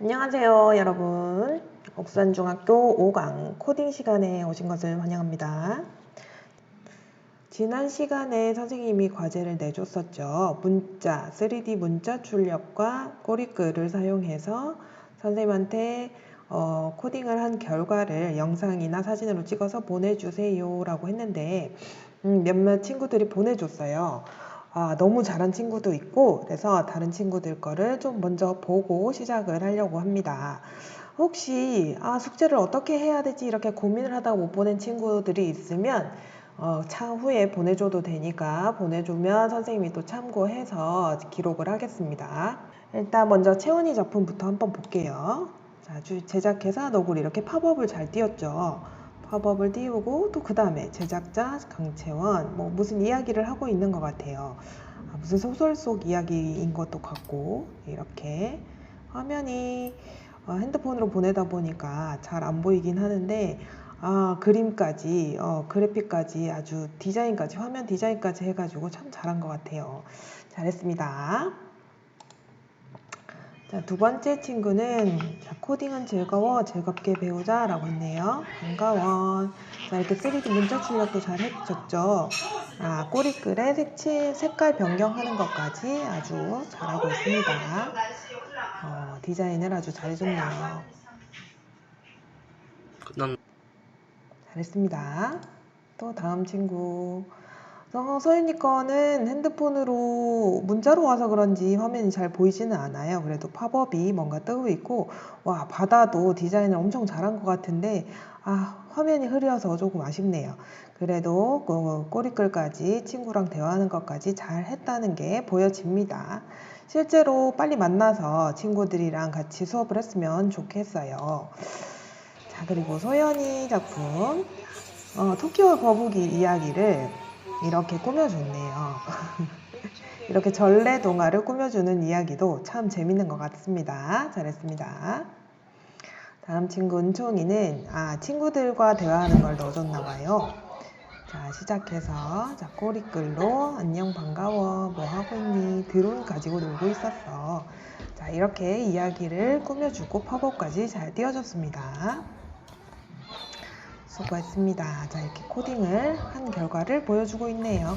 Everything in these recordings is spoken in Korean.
안녕하세요, 여러분. 옥산중학교 5강 코딩 시간에 오신 것을 환영합니다. 지난 시간에 선생님이 과제를 내줬었죠. 문자, 3D 문자 출력과 꼬리글을 사용해서 선생님한테 코딩을 한 결과를 영상이나 사진으로 찍어서 보내주세요 라고 했는데 몇몇 친구들이 보내줬어요. 너무 잘한 친구도 있고, 그래서 다른 친구들 거를 좀 먼저 보고 시작을 하려고 합니다. 혹시 숙제를 어떻게 해야 되지 이렇게 고민을 하다가 못 보낸 친구들이 있으면 차후에 보내줘도 되니까 보내주면 선생님이 또 참고해서 기록을 하겠습니다. 일단 먼저 채원이 작품부터 한번 볼게요. 자, 제작회사 너구리 이렇게 팝업을 잘 띄웠죠. 팝업을 띄우고 또 그 다음에 제작자 강채원 뭐 무슨 이야기를 하고 있는 것 같아요. 무슨 소설 속 이야기인 것도 같고 이렇게 화면이 핸드폰으로 보내다 보니까 잘 안 보이긴 하는데 그림까지 그래픽까지 아주 디자인까지 화면 디자인까지 해가지고 참 잘한 것 같아요. 잘했습니다. 자, 두 번째 친구는 코딩은 즐거워 즐겁게 배우자 라고 했네요. 반가워. 자, 이렇게 3D 문자 출력도 잘 해주셨죠. 꼬리글에 색깔 변경하는 것까지 아주 잘하고 있습니다. 디자인을 아주 잘해줬네요. 잘했습니다. 또 다음 친구. 서윤이 거는 핸드폰으로 문자로 와서 그런지 화면이 잘 보이지는 않아요. 그래도 팝업이 뭔가 뜨고 있고, 와, 바다도 디자인을 엄청 잘한 것 같은데, 화면이 흐려서 조금 아쉽네요. 그래도 꼬리글까지 친구랑 대화하는 것까지 잘 했다는 게 보여집니다. 실제로 빨리 만나서 친구들이랑 같이 수업을 했으면 좋겠어요. 자, 그리고 소연이 작품. 토끼와 거북이 이야기를 이렇게 꾸며줬네요. 이렇게 전래동화를 꾸며주는 이야기도 참 재밌는 것 같습니다. 잘했습니다. 다음 친구 은총이는 친구들과 대화하는 걸 넣어줬나봐요. 자, 시작해서 꼬리글로 안녕 반가워 뭐 하고 있니 드론 가지고 놀고 있었어. 자, 이렇게 이야기를 꾸며주고 팝업까지 잘 띄워줬습니다. 수고했습니다. 자, 이렇게 코딩을 한 결과를 보여주고 있네요.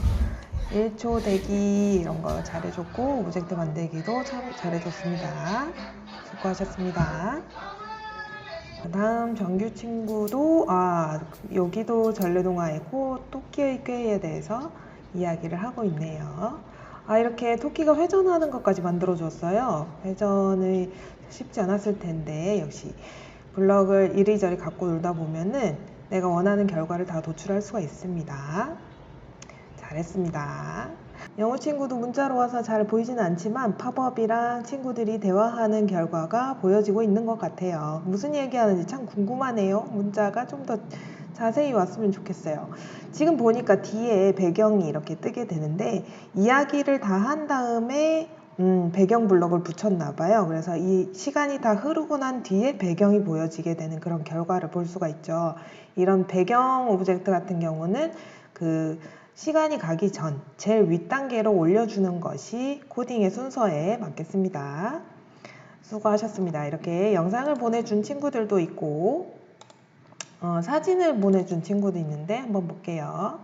1초 대기 이런 거 잘해줬고 오브젝트 만들기도 참 잘해줬습니다. 수고하셨습니다. 다음 정규 친구도 여기도 전래동화의 토끼의 꾀에 대해서 이야기를 하고 있네요. 이렇게 토끼가 회전하는 것까지 만들어 줬어요. 회전이 쉽지 않았을 텐데 역시 블럭을 이리저리 갖고 놀다 보면은 내가 원하는 결과를 다 도출할 수가 있습니다. 잘했습니다. 영어 친구도 문자로 와서 잘 보이지는 않지만 팝업이랑 친구들이 대화하는 결과가 보여지고 있는 것 같아요. 무슨 얘기하는지 참 궁금하네요. 문자가 좀 더 자세히 왔으면 좋겠어요. 지금 보니까 뒤에 배경이 이렇게 뜨게 되는데 이야기를 다 한 다음에 배경 블럭을 붙였나 봐요. 그래서 이 시간이 다 흐르고 난 뒤에 배경이 보여지게 되는 그런 결과를 볼 수가 있죠. 이런 배경 오브젝트 같은 경우는 시간이 가기 전 제일 윗단계로 올려주는 것이 코딩의 순서에 맞겠습니다. 수고하셨습니다. 이렇게 영상을 보내준 친구들도 있고 사진을 보내준 친구도 있는데 한번 볼게요.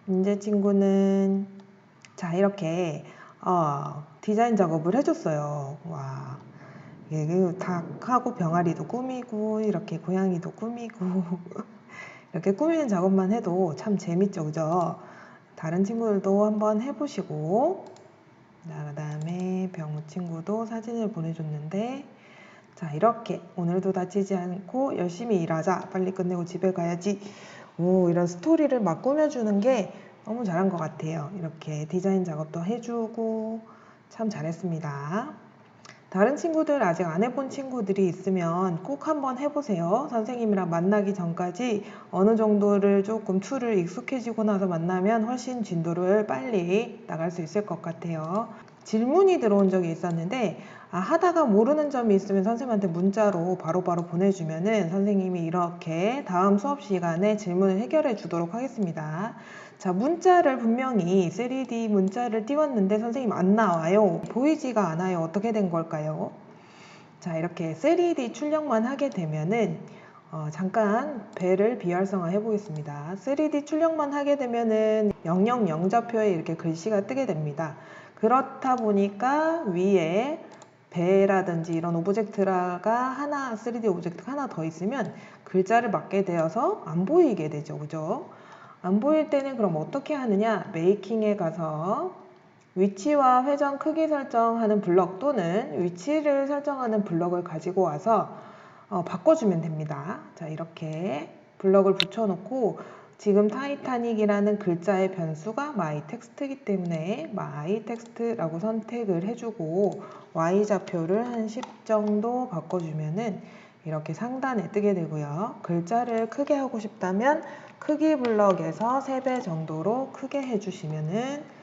민재 친구는 자, 이렇게 디자인 작업을 해줬어요. 와, 닭하고 병아리도 꾸미고 이렇게 고양이도 꾸미고 이렇게 꾸미는 작업만 해도 참 재밌죠, 그죠? 다른 친구들도 한번 해보시고, 그 다음에 병우 친구도 사진을 보내줬는데, 자, 이렇게 오늘도 다치지 않고 열심히 일하자, 빨리 끝내고 집에 가야지. 이런 스토리를 막 꾸며주는 게 너무 잘한 것 같아요. 이렇게 디자인 작업도 해주고 참 잘했습니다. 다른 친구들 아직 안 해본 친구들이 있으면 꼭 한번 해보세요. 선생님이랑 만나기 전까지 어느 정도를 조금 툴을 익숙해지고 나서 만나면 훨씬 진도를 빨리 나갈 수 있을 것 같아요. 질문이 들어온 적이 있었는데 하다가 모르는 점이 있으면 선생님한테 문자로 바로바로 보내주면은 선생님이 이렇게 다음 수업 시간에 질문을 해결해 주도록 하겠습니다. 자, 문자를 분명히 3D 문자를 띄웠는데 선생님 안 나와요. 보이지가 않아요. 어떻게 된 걸까요? 자, 이렇게 3D 출력만 하게 되면은 잠깐 배를 비활성화 해 보겠습니다. 3D 출력만 하게 되면은 000좌표에 이렇게 글씨가 뜨게 됩니다. 그렇다 보니까 위에 배라든지 이런 오브젝트가 3D 오브젝트가 하나 더 있으면 글자를 맞게 되어서 안 보이게 되죠. 그죠? 안 보일 때는 그럼 어떻게 하느냐? 메이킹에 가서 위치와 회전 크기 설정하는 블럭 또는 위치를 설정하는 블럭을 가지고 와서 바꿔주면 됩니다. 자, 이렇게 블럭을 붙여놓고 지금 타이타닉이라는 글자의 변수가 myText이기 때문에 myText라고 선택을 해주고 y좌표를 한 10 정도 바꿔주면은 이렇게 상단에 뜨게 되고요. 글자를 크게 하고 싶다면 크기 블럭에서 3배 정도로 크게 해주시면은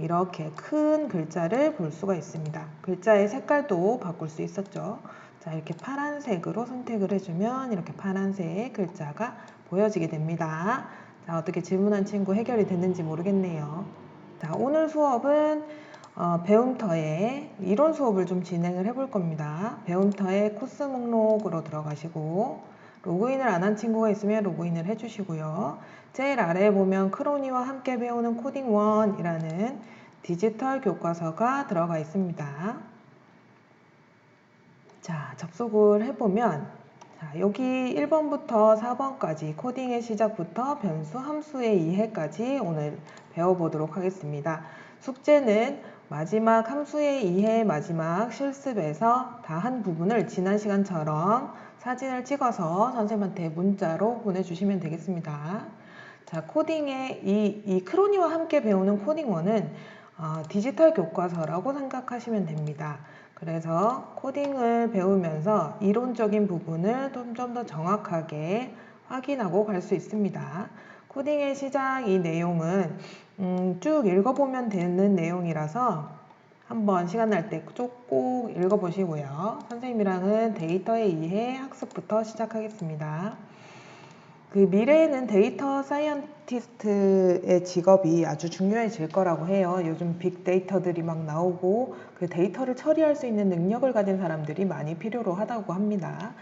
이렇게 큰 글자를 볼 수가 있습니다. 글자의 색깔도 바꿀 수 있었죠. 자, 이렇게 파란색으로 선택을 해주면 이렇게 파란색 글자가 보여지게 됩니다. 자, 어떻게 질문한 친구 해결이 됐는지 모르겠네요. 자, 오늘 수업은 배움터의 이론 수업을 좀 진행을 해볼 겁니다. 배움터의 코스 목록으로 들어가시고 로그인을 안 한 친구가 있으면 로그인을 해주시고요. 제일 아래에 보면 크로니와 함께 배우는 코딩 1이라는 디지털 교과서가 들어가 있습니다. 자, 접속을 해보면 자, 여기 1번부터 4번까지 코딩의 시작부터 변수, 함수의 이해까지 오늘 배워보도록 하겠습니다. 숙제는 마지막 함수의 이해 마지막 실습에서 다 한 부분을 지난 시간처럼 사진을 찍어서 선생님한테 문자로 보내주시면 되겠습니다. 자, 코딩의 이 크로니와 함께 배우는 코딩1은 디지털 교과서라고 생각하시면 됩니다. 그래서 코딩을 배우면서 이론적인 부분을 좀 더 정확하게 확인하고 갈 수 있습니다. 코딩의 시작 이 내용은 쭉 읽어보면 되는 내용이라서 한번 시간 날 때 꼭 읽어보시고요. 선생님이랑은 데이터의 이해 학습부터 시작하겠습니다. 그 미래에는 데이터 사이언티스트의 직업이 아주 중요해질 거라고 해요. 요즘 빅데이터들이 막 나오고 그 데이터를 처리할 수 있는 능력을 가진 사람들이 많이 필요로 하다고 합니다.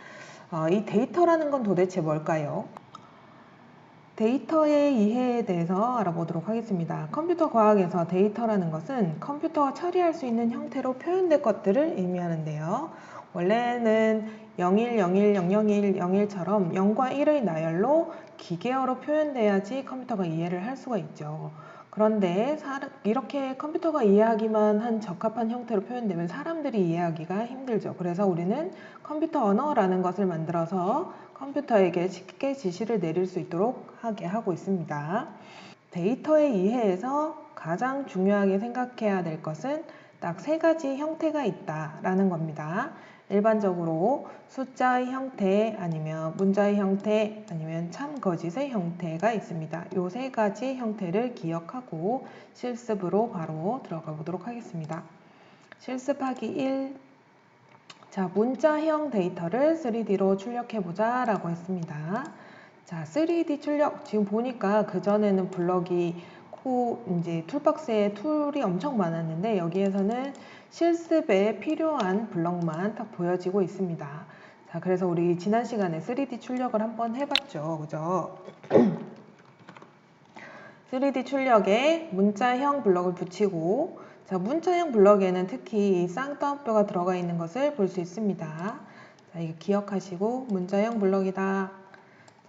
이 데이터라는 건 도대체 뭘까요? 데이터의 이해에 대해서 알아보도록 하겠습니다. 컴퓨터 과학에서 데이터라는 것은 컴퓨터가 처리할 수 있는 형태로 표현된 것들을 의미하는데요. 원래는 01, 01, 001, 01처럼 0과 1의 나열로 기계어로 표현돼야지 컴퓨터가 이해를 할 수가 있죠. 그런데 이렇게 컴퓨터가 이해하기만 한 적합한 형태로 표현되면 사람들이 이해하기가 힘들죠. 그래서 우리는 컴퓨터 언어라는 것을 만들어서 컴퓨터에게 쉽게 지시를 내릴 수 있도록 하게 하고 있습니다. 데이터의 이해에서 가장 중요하게 생각해야 될 것은 딱 3가지 형태가 있다라는 겁니다. 일반적으로 숫자의 형태, 아니면 문자의 형태, 아니면 참거짓의 형태가 있습니다. 이 3가지 형태를 기억하고 실습으로 바로 들어가 보도록 하겠습니다. 실습하기 1. 자, 문자형 데이터를 3D로 출력해보자 라고 했습니다. 자, 3D 출력, 지금 보니까 그전에는 블럭이 이제 툴박스에 툴이 엄청 많았는데 여기에서는 실습에 필요한 블럭만 딱 보여지고 있습니다. 자, 그래서 우리 지난 시간에 3D 출력을 한번 해봤죠. 그죠? 3D 출력에 문자형 블럭을 붙이고 자, 문자형 블럭에는 특히 이 쌍따옴표가 들어가 있는 것을 볼 수 있습니다. 자, 이거 기억하시고 문자형 블럭이다.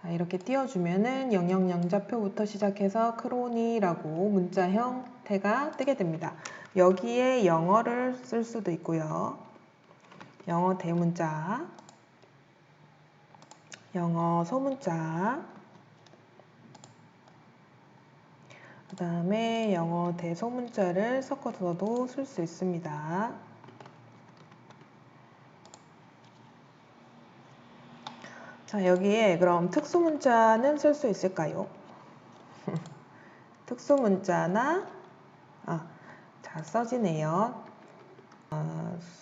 자, 이렇게 띄워주면은 000좌표부터 시작해서 크로니라고 문자 형태가 뜨게 됩니다. 여기에 영어를 쓸 수도 있고요. 영어 대문자, 영어 소문자, 그 다음에 영어 대소문자를 섞어서도 쓸 수 있습니다. 자, 여기에 그럼 특수문자는 쓸 수 있을까요? 특수문자나 자, 써지네요.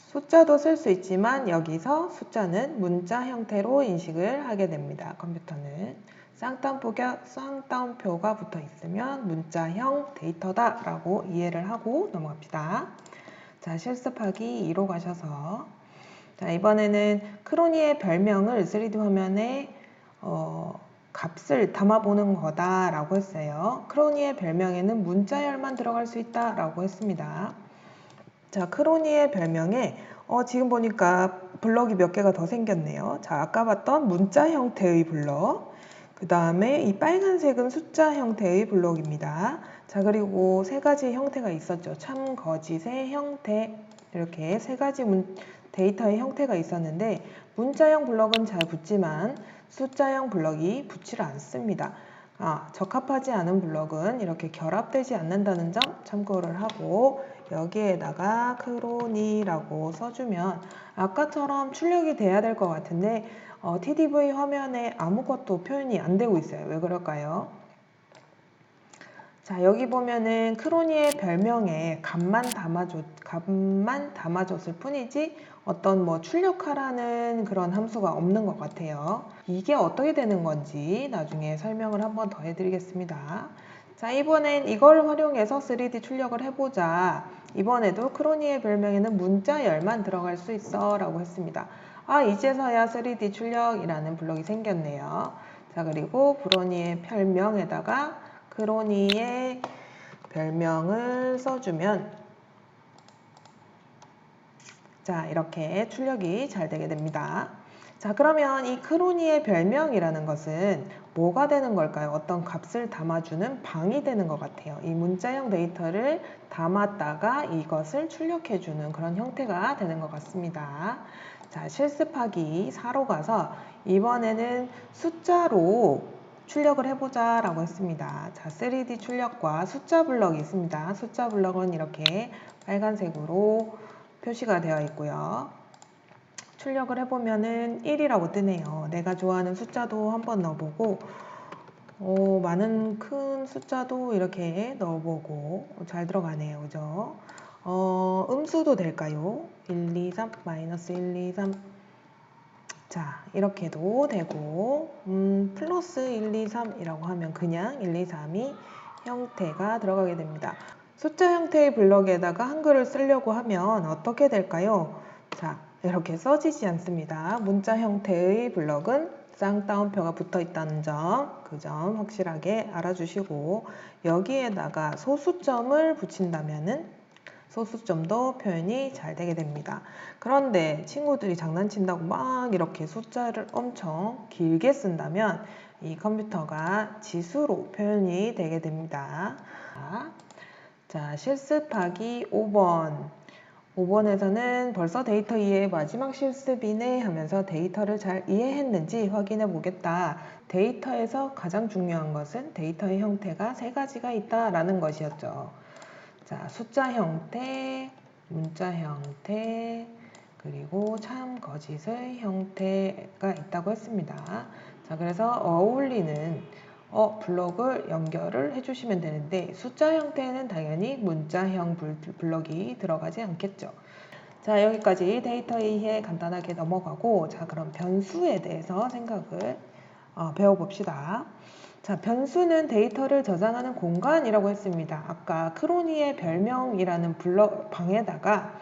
숫자도 쓸 수 있지만 여기서 숫자는 문자 형태로 인식을 하게 됩니다. 컴퓨터는 쌍따옴표가 붙어 있으면 문자형 데이터다 라고 이해를 하고 넘어갑시다. 자, 실습하기 2로 가셔서 자, 이번에는 크로니의 별명을 3D 화면에 값을 담아보는 거다라고 했어요. 크로니의 별명에는 문자열만 들어갈 수 있다라고 했습니다. 자, 크로니의 별명에 지금 보니까 블럭이 몇 개가 더 생겼네요. 자, 아까 봤던 문자 형태의 블럭, 그 다음에 이 빨간색은 숫자 형태의 블럭입니다. 자, 그리고 세 가지 형태가 있었죠. 참, 거짓의 형태, 이렇게 세 가지 데이터의 형태가 있었는데 문자형 블럭은 잘 붙지만 숫자형 블럭이 붙지를 않습니다. 적합하지 않은 블럭은 이렇게 결합되지 않는다는 점 참고를 하고 여기에다가 크로니라고 써주면 아까처럼 출력이 돼야 될 것 같은데 TDV 화면에 아무것도 표현이 안 되고 있어요. 왜 그럴까요? 자, 여기 보면은 크로니의 별명에 값만 담아줬을 뿐이지 어떤 뭐 출력하라는 그런 함수가 없는 것 같아요. 이게 어떻게 되는 건지 나중에 설명을 한번 더 해드리겠습니다. 자, 이번엔 이걸 활용해서 3D 출력을 해보자. 이번에도 크로니의 별명에는 문자열만 들어갈 수 있어 라고 했습니다. 이제서야 3D 출력이라는 블럭이 생겼네요. 자, 그리고 크로니의 별명에다가 크로니의 별명을 써주면 자, 이렇게 출력이 잘 되게 됩니다. 자, 그러면 이 크로니의 별명이라는 것은 뭐가 되는 걸까요? 어떤 값을 담아주는 방이 되는 것 같아요. 이 문자형 데이터를 담았다가 이것을 출력해주는 그런 형태가 되는 것 같습니다. 자, 실습하기 4로 가서 이번에는 숫자로 출력을 해보자 라고 했습니다. 자, 3D 출력과 숫자 블럭이 있습니다. 숫자 블럭은 이렇게 빨간색으로 표시가 되어 있고요. 출력을 해보면은 1이라고 뜨네요. 내가 좋아하는 숫자도 한번 넣어보고 많은 큰 숫자도 이렇게 넣어보고 잘 들어가네요. 그죠? 음수도 될까요? 1, 2, 3, 마이너스 1, 2, 3 자, 이렇게도 되고 플러스 1, 2, 3이라고 하면 그냥 1, 2, 3이 형태가 들어가게 됩니다. 숫자 형태의 블럭에다가 한글을 쓰려고 하면 어떻게 될까요? 자, 이렇게 써지지 않습니다. 문자 형태의 블럭은 쌍따옴표가 붙어 있다는 점, 그 점 확실하게 알아주시고 여기에다가 소수점을 붙인다면은 소수점도 표현이 잘 되게 됩니다. 그런데 친구들이 장난친다고 막 이렇게 숫자를 엄청 길게 쓴다면 이 컴퓨터가 지수로 표현이 되게 됩니다. 자, 실습하기 5번. 5번에서는 벌써 데이터 이해의 마지막 실습이네 하면서 데이터를 잘 이해했는지 확인해 보겠다. 데이터에서 가장 중요한 것은 데이터의 형태가 세 가지가 있다라는 것이었죠. 자, 숫자 형태, 문자 형태, 그리고 참 거짓의 형태가 있다고 했습니다. 자, 그래서 어울리는 블럭을 연결을 해주시면 되는데 숫자 형태는 당연히 문자형 블럭이 들어가지 않겠죠. 자, 여기까지 데이터 이해 간단하게 넘어가고 자, 그럼 변수에 대해서 생각을 배워봅시다. 자, 변수는 데이터를 저장하는 공간이라고 했습니다. 아까 크로니의 별명이라는 블럭 방에다가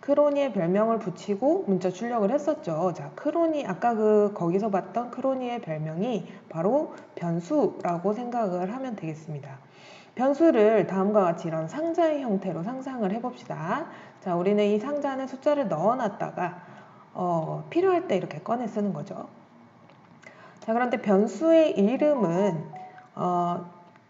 크로니의 별명을 붙이고 문자 출력을 했었죠. 자, 크로니 아까 거기서 봤던 크로니의 별명이 바로 변수라고 생각을 하면 되겠습니다. 변수를 다음과 같이 이런 상자의 형태로 상상을 해봅시다. 자, 우리는 이 상자 안에 숫자를 넣어놨다가 필요할 때 이렇게 꺼내 쓰는 거죠. 자, 그런데 변수의 이름은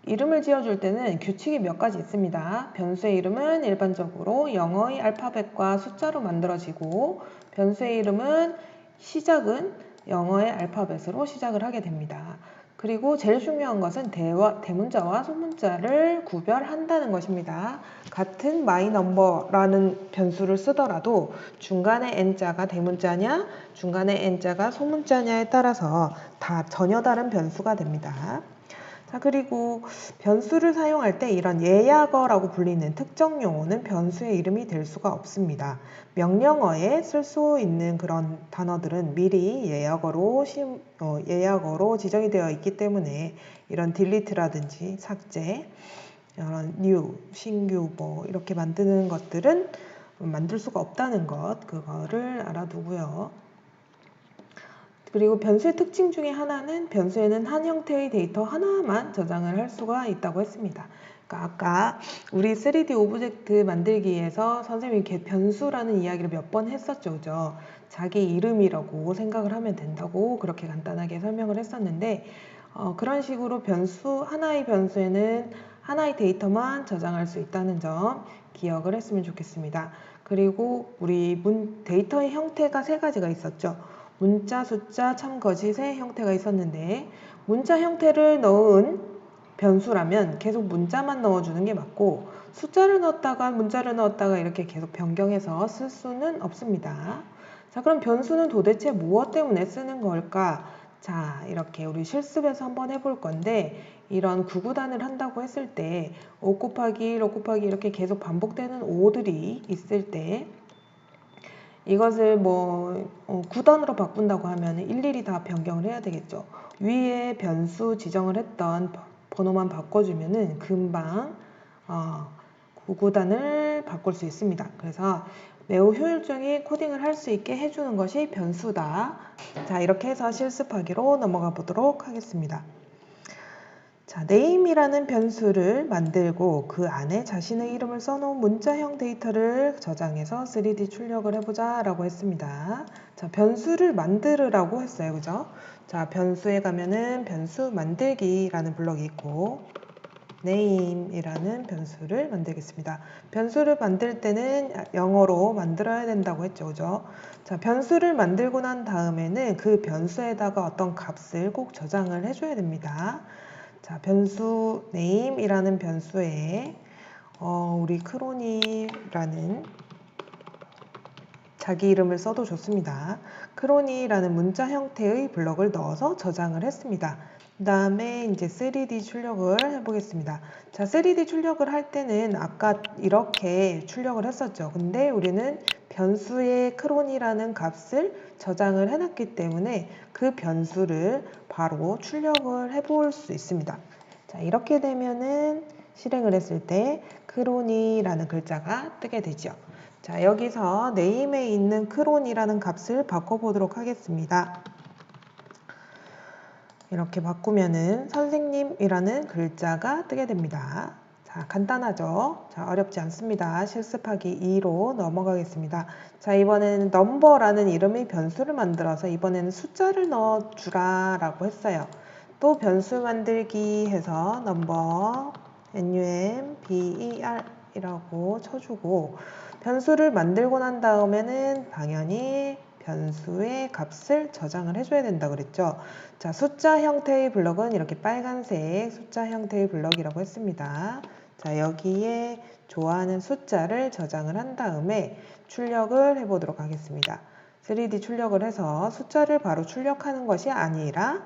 이름을 지어줄 때는 규칙이 몇 가지 있습니다. 변수의 이름은 일반적으로 영어의 알파벳과 숫자로 만들어지고 변수의 이름은 시작은 영어의 알파벳으로 시작을 하게 됩니다. 그리고 제일 중요한 것은 대문자와 소문자를 구별한다는 것입니다. 같은 myNumber라는 변수를 쓰더라도 중간에 n자가 대문자냐 중간에 n자가 소문자냐에 따라서 다 전혀 다른 변수가 됩니다. 자, 그리고 변수를 사용할 때 이런 예약어라고 불리는 특정 용어는 변수의 이름이 될 수가 없습니다. 명령어에 쓸 수 있는 그런 단어들은 미리 예약어로 지정이 되어 있기 때문에 이런 delete라든지 삭제, 이런 new, 신규 이렇게 만드는 것들은 만들 수가 없다는 것, 그거를 알아두고요. 그리고 변수의 특징 중에 하나는 변수에는 한 형태의 데이터 하나만 저장을 할 수가 있다고 했습니다. 그러니까 아까 우리 3D 오브젝트 만들기에서 선생님이 변수라는 이야기를 몇 번 했었죠, 그죠? 자기 이름이라고 생각을 하면 된다고 그렇게 간단하게 설명을 했었는데 그런 식으로 하나의 변수에는 하나의 데이터만 저장할 수 있다는 점 기억을 했으면 좋겠습니다. 그리고 우리 데이터의 형태가 세 가지가 있었죠. 문자, 숫자, 참, 거짓의 형태가 있었는데 문자 형태를 넣은 변수라면 계속 문자만 넣어주는 게 맞고 숫자를 넣었다가 문자를 넣었다가 이렇게 계속 변경해서 쓸 수는 없습니다. 자, 그럼 변수는 도대체 무엇 때문에 쓰는 걸까? 자, 이렇게 우리 실습에서 한번 해볼 건데 이런 구구단을 한다고 했을 때 5 곱하기 1, 5 곱하기 이렇게 계속 반복되는 5들이 있을 때 이것을 구단으로 바꾼다고 하면 일일이 다 변경을 해야 되겠죠. 위에 변수 지정을 했던 번호만 바꿔주면은 금방 구구단을 바꿀 수 있습니다. 그래서 매우 효율적인 코딩을 할 수 있게 해주는 것이 변수다. 자, 이렇게 해서 실습하기로 넘어가 보도록 하겠습니다. 자, name이라는 변수를 만들고 그 안에 자신의 이름을 써놓은 문자형 데이터를 저장해서 3D 출력을 해보자 라고 했습니다. 자, 변수를 만들으라고 했어요. 그죠? 자, 변수에 가면은 변수 만들기라는 블럭이 있고 name이라는 변수를 만들겠습니다. 변수를 만들 때는 영어로 만들어야 된다고 했죠. 그죠? 자, 변수를 만들고 난 다음에는 그 변수에다가 어떤 값을 꼭 저장을 해줘야 됩니다. 자, 변수 name이라는 변수에 우리 크로니라는 자기 이름을 써도 좋습니다. 크로니라는 문자 형태의 블럭을 넣어서 저장을 했습니다. 그 다음에 이제 3D 출력을 해보겠습니다. 자, 3D 출력을 할 때는 아까 이렇게 출력을 했었죠. 근데 우리는 변수의 크론이라는 값을 저장을 해놨기 때문에 그 변수를 바로 출력을 해볼 수 있습니다. 자, 이렇게 되면은 실행을 했을 때 크론이라는 글자가 뜨게 되죠. 자, 여기서 name에 있는 크론이라는 값을 바꿔보도록 하겠습니다. 이렇게 바꾸면은 선생님이라는 글자가 뜨게 됩니다. 자, 간단하죠? 자, 어렵지 않습니다. 실습하기 2로 넘어가겠습니다. 자, 이번에는 number라는 이름의 변수를 만들어서 이번에는 숫자를 넣어주라 라고 했어요. 또 변수 만들기 해서 number, number 이라고 쳐주고 변수를 만들고 난 다음에는 당연히 변수의 값을 저장을 해줘야 된다 그랬죠. 자, 숫자 형태의 블럭은 이렇게 빨간색 숫자 형태의 블럭이라고 했습니다. 자, 여기에 좋아하는 숫자를 저장을 한 다음에 출력을 해보도록 하겠습니다. 3D 출력을 해서 숫자를 바로 출력하는 것이 아니라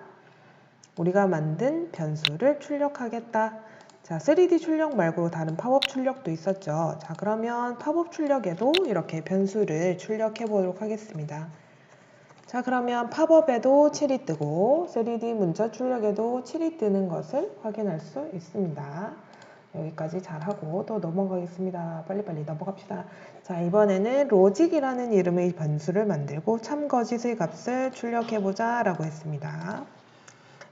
우리가 만든 변수를 출력하겠다. 자, 3D 출력 말고 다른 팝업 출력도 있었죠. 자, 그러면 팝업 출력에도 이렇게 변수를 출력해 보도록 하겠습니다. 자, 그러면 팝업에도 7이 뜨고 3D 문자 출력에도 7이 뜨는 것을 확인할 수 있습니다. 여기까지 잘하고 또 넘어가겠습니다. 빨리빨리 넘어갑시다. 자, 이번에는 로직이라는 이름의 변수를 만들고 참 거짓의 값을 출력해보자 라고 했습니다.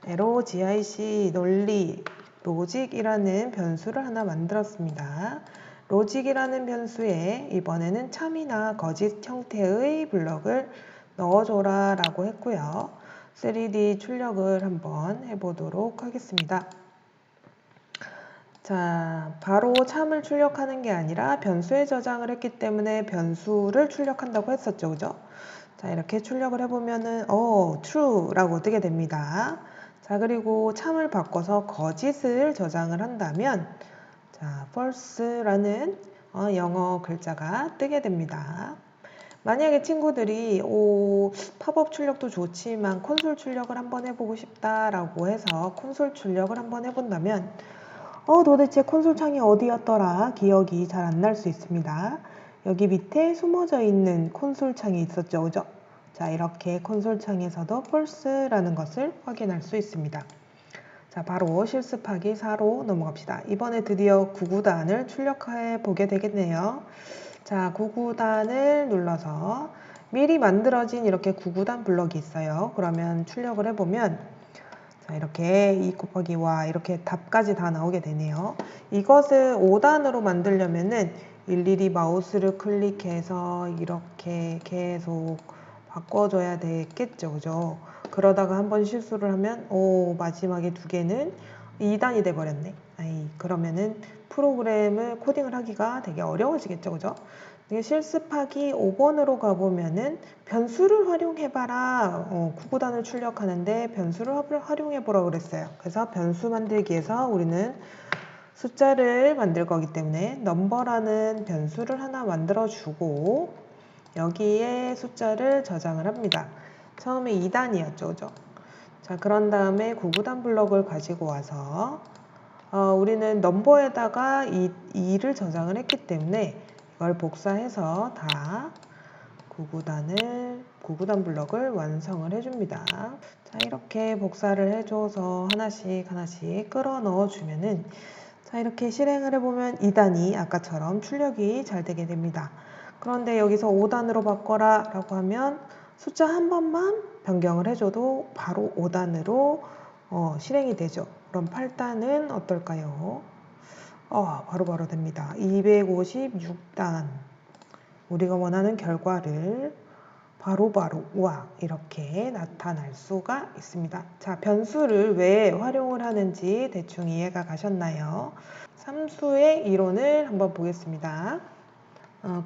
LOGIC 논리 로직이라는 변수를 하나 만들었습니다. 로직이라는 변수에 이번에는 참이나 거짓 형태의 블럭을 넣어줘라 라고 했고요. 3D 출력을 한번 해보도록 하겠습니다. 자, 바로 참을 출력하는 게 아니라 변수에 저장을 했기 때문에 변수를 출력한다고 했었죠. 그죠? 자, 이렇게 출력을 해보면은 true 라고 뜨게 됩니다. 자, 그리고 참을 바꿔서 거짓을 저장을 한다면 자, false라는 영어 글자가 뜨게 됩니다. 만약에 친구들이 팝업 출력도 좋지만 콘솔 출력을 한번 해보고 싶다라고 해서 콘솔 출력을 한번 해본다면 도대체 콘솔 창이 어디였더라 기억이 잘 안 날 수 있습니다. 여기 밑에 숨어져 있는 콘솔 창이 있었죠, 그죠? 자, 이렇게 콘솔 창에서도 false라는 것을 확인할 수 있습니다. 자, 바로 실습하기 4로 넘어갑시다. 이번에 드디어 구구단을 출력해 보게 되겠네요. 자, 구구단을 눌러서 미리 만들어진 이렇게 구구단 블럭이 있어요. 그러면 출력을 해보면 자, 이렇게 2 곱하기 와 이렇게 답까지 다 나오게 되네요. 이것을 5단으로 만들려면은 일일이 마우스를 클릭해서 이렇게 계속 바꿔줘야 되겠죠. 그죠? 그러다가 한번 실수를 하면 마지막에 두 개는 2단이 돼 버렸네. 그러면은 프로그램을 코딩을 하기가 되게 어려워지겠죠. 그죠? 이게 실습하기 5번으로 가보면은 변수를 활용해봐라. 구구단을 출력하는데 변수를 활용해보라 그랬어요. 그래서 변수 만들기에서 우리는 숫자를 만들 거기 때문에 넘버라는 변수를 하나 만들어주고 여기에 숫자를 저장을 합니다. 처음에 2단이었죠. 그죠? 자, 그런 다음에 구구단 블럭을 가지고 와서 우리는 넘버에다가 2를 저장을 했기 때문에 이걸 복사해서 다 구구단 블럭을 완성을 해줍니다. 자, 이렇게 복사를 해줘서 하나씩 끌어 넣어 주면은 자, 이렇게 실행을 해보면 2단이 아까처럼 출력이 잘 되게 됩니다. 그런데 여기서 5단으로 바꿔라 라고 하면 숫자 한 번만 변경을 해줘도 바로 5단으로 실행이 되죠. 그럼 8단은 어떨까요? 바로 됩니다. 256단. 우리가 원하는 결과를 바로 이렇게 나타날 수가 있습니다. 자, 변수를 왜 활용을 하는지 대충 이해가 가셨나요? 함수의 이론을 한번 보겠습니다.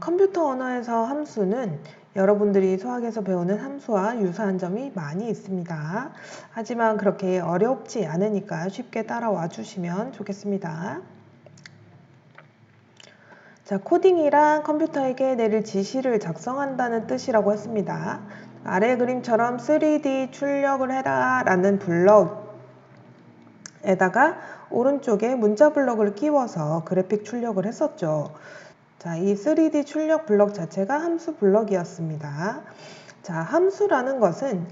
컴퓨터 언어에서 함수는 여러분들이 수학에서 배우는 함수와 유사한 점이 많이 있습니다. 하지만 그렇게 어렵지 않으니까 쉽게 따라와 주시면 좋겠습니다. 자, 코딩이란 컴퓨터에게 내릴 지시를 작성한다는 뜻이라고 했습니다. 아래 그림처럼 3D 출력을 해라 라는 블럭에다가 오른쪽에 문자 블럭을 끼워서 그래픽 출력을 했었죠. 자, 이 3D 출력 블럭 자체가 함수 블럭이었습니다. 자, 함수라는 것은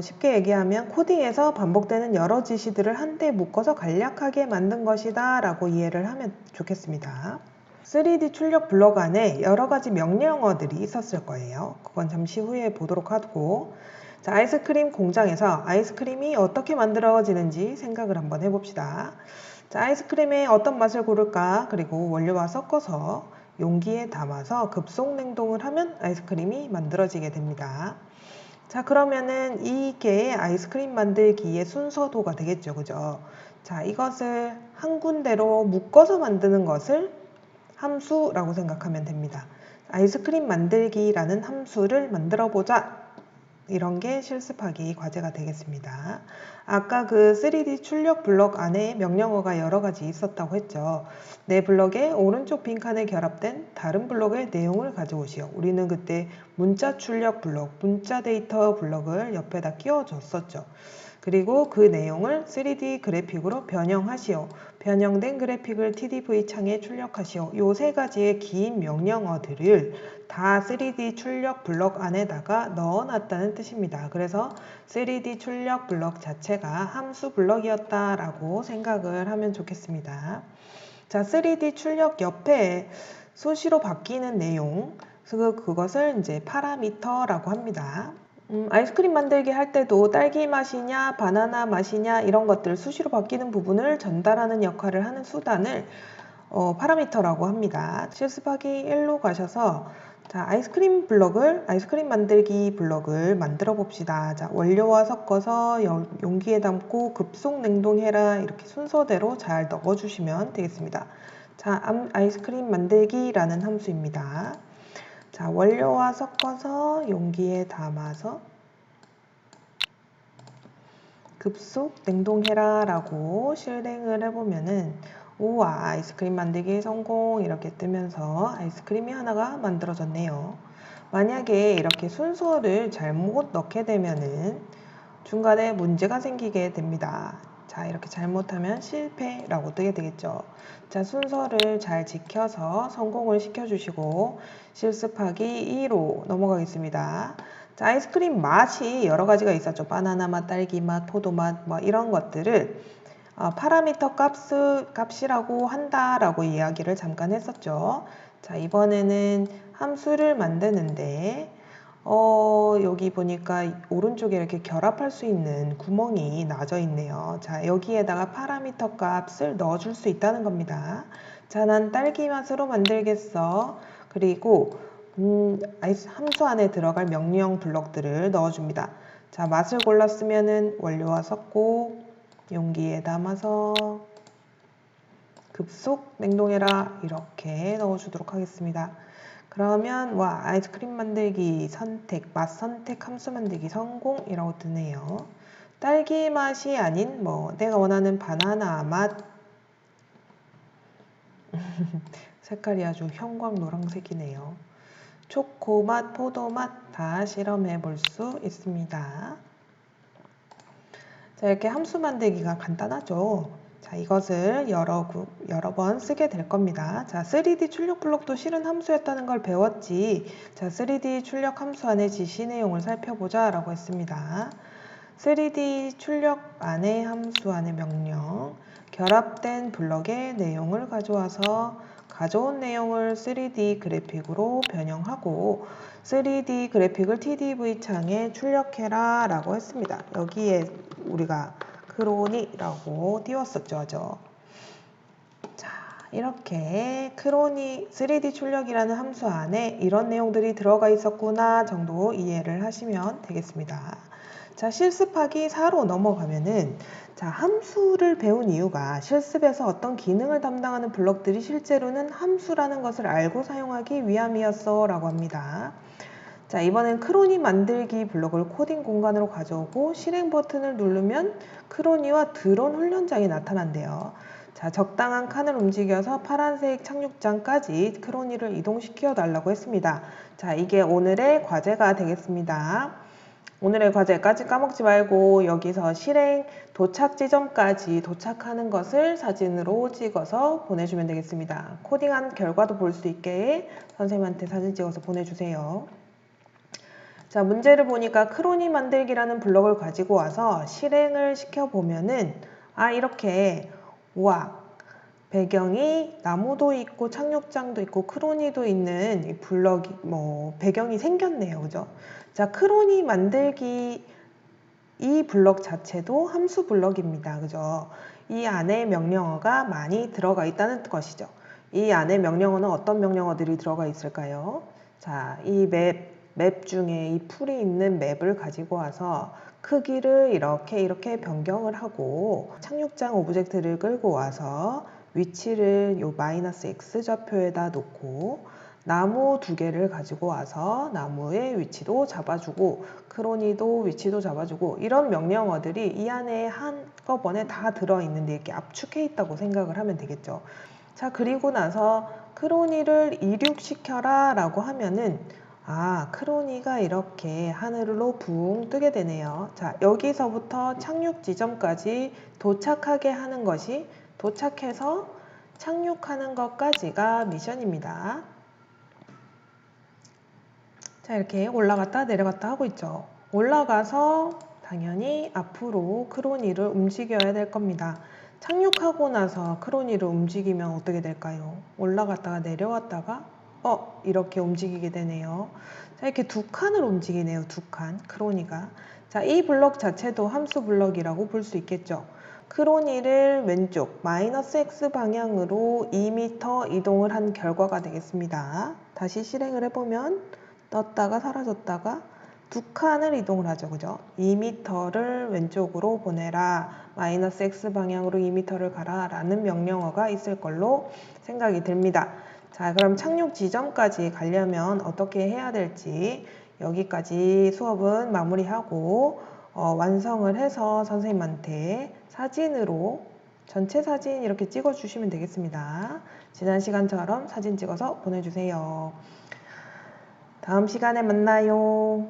쉽게 얘기하면 코딩에서 반복되는 여러 지시들을 한데 묶어서 간략하게 만든 것이다 라고 이해를 하면 좋겠습니다. 3D 출력 블럭 안에 여러 가지 명령어들이 있었을 거예요. 그건 잠시 후에 보도록 하고 자, 아이스크림 공장에서 아이스크림이 어떻게 만들어지는지 생각을 한번 해봅시다. 자, 아이스크림에 어떤 맛을 고를까? 그리고 원료와 섞어서 용기에 담아서 급속 냉동을 하면 아이스크림이 만들어지게 됩니다. 자, 그러면은 이게 아이스크림 만들기의 순서도가 되겠죠. 그죠? 자, 이것을 한 군데로 묶어서 만드는 것을 함수라고 생각하면 됩니다. 아이스크림 만들기라는 함수를 만들어 보자. 이런 게 실습하기 과제가 되겠습니다. 아까 그 3D 출력 블럭 안에 명령어가 여러 가지 있었다고 했죠. 내 블럭의 오른쪽 빈칸에 결합된 다른 블럭의 내용을 가져오시오. 우리는 그때 문자 출력 블럭, 문자 데이터 블럭을 옆에다 끼워줬었죠. 그리고 그 내용을 3D 그래픽으로 변형하시오. 변형된 그래픽을 TDV 창에 출력하시오. 요 세 가지의 긴 명령어들을 다 3D 출력 블럭 안에다가 넣어놨다는 뜻입니다. 그래서 3D 출력 블럭 자체가 함수 블럭이었다라고 생각을 하면 좋겠습니다. 자, 3D 출력 옆에 수시로 바뀌는 내용, 그것을 이제 파라미터라고 합니다. 아이스크림 만들기 할 때도 딸기 맛이냐 바나나 맛이냐 이런 것들 수시로 바뀌는 부분을 전달하는 역할을 하는 수단을 파라미터라고 합니다. 실습하기 1로 가셔서 자, 아이스크림 만들기 블럭을 만들어 봅시다. 자, 원료와 섞어서 용기에 담고 급속 냉동해라 이렇게 순서대로 잘 넣어주시면 되겠습니다. 자, 아이스크림 만들기라는 함수입니다. 자, 원료와 섞어서 용기에 담아서 급속 냉동해라 라고 실행을 해보면은 우와, 아이스크림 만들기 성공 이렇게 뜨면서 아이스크림이 하나가 만들어졌네요. 만약에 이렇게 순서를 잘못 넣게 되면은 중간에 문제가 생기게 됩니다. 자, 이렇게 잘못하면 실패라고 뜨게 되겠죠. 자, 순서를 잘 지켜서 성공을 시켜주시고 실습하기 2로 넘어가겠습니다. 자, 아이스크림 맛이 여러 가지가 있었죠. 바나나 맛, 딸기 맛, 포도 맛, 뭐 이런 것들을 파라미터 값이라고 한다라고 이야기를 잠깐 했었죠. 자, 이번에는 함수를 만드는데 여기 보니까 오른쪽에 이렇게 결합할 수 있는 구멍이 나져 있네요. 자, 여기에다가 파라미터 값을 넣어줄 수 있다는 겁니다. 자, 난 딸기 맛으로 만들겠어. 그리고 함수 안에 들어갈 명령 블록들을 넣어줍니다. 자, 맛을 골랐으면은 원료와 섞고 용기에 담아서 급속 냉동해라 이렇게 넣어주도록 하겠습니다. 그러면 아이스크림 만들기 선택, 맛 선택, 함수 만들기 성공이라고 뜨네요. 딸기 맛이 아닌 내가 원하는 바나나 맛 색깔이 아주 형광 노란색이네요. 초코 맛, 포도 맛 다 실험해 볼 수 있습니다. 자, 이렇게 함수 만들기가 간단하죠. 자, 이것을 여러 번 쓰게 될 겁니다. 자, 3D 출력 블록도 실은 함수였다는 걸 배웠지. 자, 3D 출력 함수 안의 지시 내용을 살펴보자 라고 했습니다. 3D 출력 안의 함수 안의 명령, 결합된 블럭의 내용을 가져와서 가져온 내용을 3D 그래픽으로 변형하고 3D 그래픽을 TDV 창에 출력해라 라고 했습니다. 여기에 우리가 크로니라고 띄웠었죠. 자, 이렇게 크로니 3D 출력이라는 함수 안에 이런 내용들이 들어가 있었구나 정도 이해를 하시면 되겠습니다. 자, 실습하기 4로 넘어가면은 자, 함수를 배운 이유가 실습에서 어떤 기능을 담당하는 블록들이 실제로는 함수라는 것을 알고 사용하기 위함이었어 라고 합니다. 자, 이번엔 크로니 만들기 블록을 코딩 공간으로 가져오고 실행 버튼을 누르면 크로니와 드론 훈련장이 나타난대요. 자, 적당한 칸을 움직여서 파란색 착륙장까지 크로니를 이동시켜 달라고 했습니다. 자, 이게 오늘의 과제가 되겠습니다. 오늘의 과제까지 까먹지 말고 여기서 실행 도착 지점까지 도착하는 것을 사진으로 찍어서 보내주면 되겠습니다. 코딩한 결과도 볼 수 있게 선생님한테 사진 찍어서 보내주세요. 자, 문제를 보니까 크로니 만들기라는 블록을 가지고 와서 실행을 시켜보면은 이렇게 배경이 나무도 있고 착륙장도 있고 크로니도 있는 이 블럭이 배경이 생겼네요. 그죠? 자, 크로니 만들기 이 블럭 자체도 함수 블럭입니다. 그죠? 이 안에 명령어가 많이 들어가 있다는 것이죠. 이 안에 명령어는 어떤 명령어들이 들어가 있을까요? 자, 이 맵 중에 이 풀이 있는 맵을 가지고 와서 크기를 이렇게 변경을 하고 착륙장 오브젝트를 끌고 와서 위치를 요 -x 좌표에다 놓고 나무 2개를 가지고 와서 나무의 위치도 잡아주고 크로니도 위치도 잡아주고 이런 명령어들이 이 안에 한꺼번에 다 들어있는데 이렇게 압축해 있다고 생각을 하면 되겠죠. 자, 그리고 나서 크로니를 이륙시켜라 라고 하면은 크로니가 이렇게 하늘로 붕 뜨게 되네요. 자, 여기서부터 착륙 지점까지 도착하게 하는 것이 도착해서 착륙하는 것까지가 미션입니다. 자, 이렇게 올라갔다 내려갔다 하고 있죠. 올라가서 당연히 앞으로 크로니를 움직여야 될 겁니다. 착륙하고 나서 크로니를 움직이면 어떻게 될까요? 올라갔다가 내려왔다가 이렇게 움직이게 되네요. 자, 이렇게 2칸을 움직이네요. 2칸 크로니가. 자, 이 블럭 자체도 함수 블럭이라고 볼 수 있겠죠. 크로니를 왼쪽 -x 방향으로 2m 이동을 한 결과가 되겠습니다. 다시 실행을 해보면 떴다가 사라졌다가 2칸을 이동을 하죠. 그죠? 2m를 왼쪽으로 보내라. -x 방향으로 2m를 가라 라는 명령어가 있을 걸로 생각이 듭니다. 자, 그럼 착륙 지점까지 가려면 어떻게 해야 될지 여기까지 수업은 마무리하고 완성을 해서 선생님한테 사진으로 전체 사진 이렇게 찍어 주시면 되겠습니다. 지난 시간처럼 사진 찍어서 보내주세요. 다음 시간에 만나요.